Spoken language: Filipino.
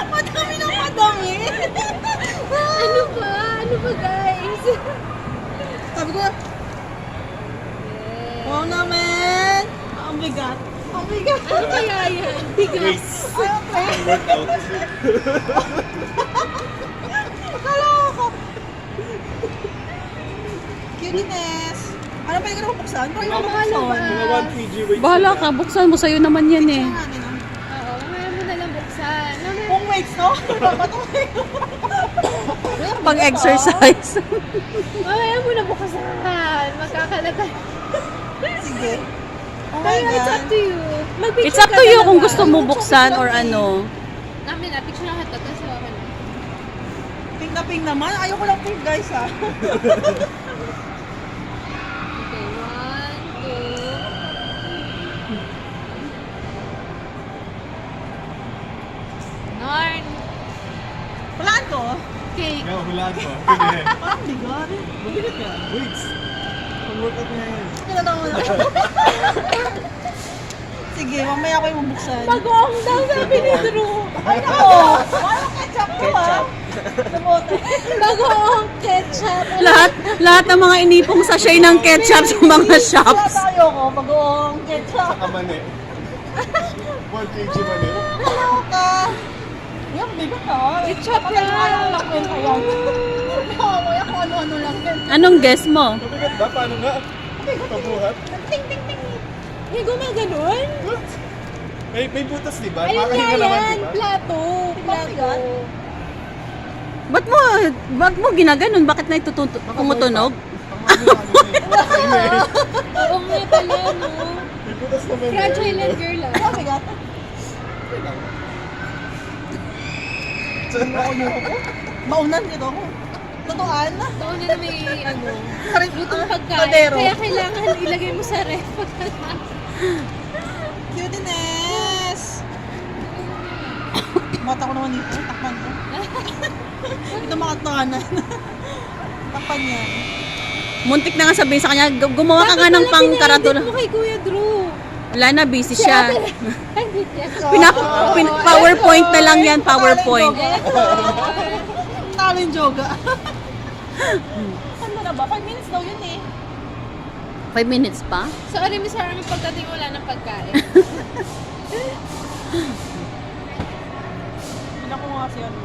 Madami ng madami. Ano ba? Ano ba, guys? Sabi ko, wow naman. Ang bigat. Ang bigat. Ano kaya yan? Bigas. Okay. Workout. Akala ko. Cuteness. Ano pa yung ganun buksan? Parang yung Bahala ba? Mga 1 kg weights. Bahala ka, buksan mo, sa'yo naman yan eh. Oo, mamaya mo na lang buksan. Mamaya. Kung weights, no? Papatuloy. Pang-exercise. Mamaya mo na buksan. Magkakalata. Sige. Oh my Kaya it's up God. to you. Mag-picture It's up ka to you talaga. kung gusto mo buksan or ano. Namin na, picture lang kita. Tapos ako na. Pink na pink naman. Ayoko lang pink, guys, ha? Okay, 1, 2. Narn. Walaan ko. Cake. Ikaw, hulaan mo. Sige. Parang bigat. Mabigat yan. Weights. Pang-workout na yan. Tinatawa mo na. Sige, mamaya ako yung mabuksan. Bagoong daw sabi ni Drew. Ay, nako! Parang ketchup to, ha? Sabote. Bagoong ketchup. Lahat ng mga inipong sachet ng ketchup sa mga shops. Wala tayo ko, bagoong ketchup. Saka mani. 1 kg mani. Hello ka! Yan, bigat ha. Ketchup Patay mo yan. kayang lakin. Ayan. Mamaya kung ano-ano lang din. Anong guess mo? Mabigat ba? Paano nga? Pabuhat? Ting, ting, ting. May gumaganon? May butas, di ba? Ayun nga Makahinga naman, yan. di ba? Plato. Bigat. Ba't mo ginaganon? Bakit na tumutunog? Oo nga pala, no? May butas naman. Fragile and girl, ah. Ang bigat. Saan na ako yung Maunan dito ako. Tutuan. Doon na may, ano, Karin- lutong pagkain. Kadero. Kaya kailangan ilagay mo sa ref. Cuteness! Mata ko naman dito. Takpan ko. Ito makatawanan. Takpan yan. Muntik na nga sabihin sa kanya, gumawa ka nga ng pang-karatula. mo kay Kuya Drew. Wala na, busy siya. Ay, hindi siya. PowerPoint na lang yan, PowerPoint. Talent yoga. Saan na ba? 5 minutes daw yun eh. 5 minutes pa? So, alam mo sa amin pagdating wala ng pagkain. Hindi ko nga kasi ano.